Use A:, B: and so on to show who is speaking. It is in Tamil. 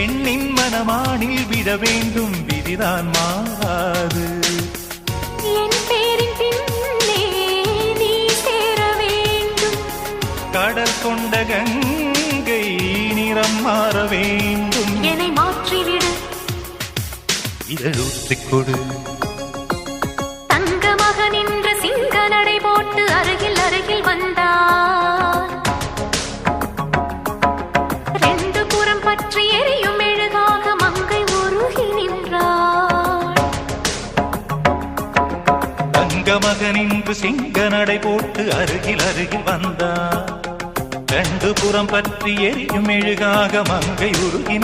A: பெண்ணின் மனமானில் விட வேண்டும், விதிதான் மாறாது.
B: என் பேரின் பின்னே நீ சேர வேண்டும்.
A: கடல் கொண்ட கங்கை நிறம் மாற வேண்டும்.
B: என்னை மாற்றிவிடு,
A: இதழூற்றிக் கொடு.
B: தங்க மகன் என்ற சிங்க நடை போட்டு அருகில் அருகில் வந்தார். ரெண்டு புறம் பற்றி எரியும் மெழுகாக மங்கை உருகி நின்றாள்.
A: தங்க மகன் என்று சிங்க நடை போட்டு அருகில் அருகில் வந்தார். ரெண்டு புறம் பற்றி எரியும் மெழுகாக மங்கை உருகி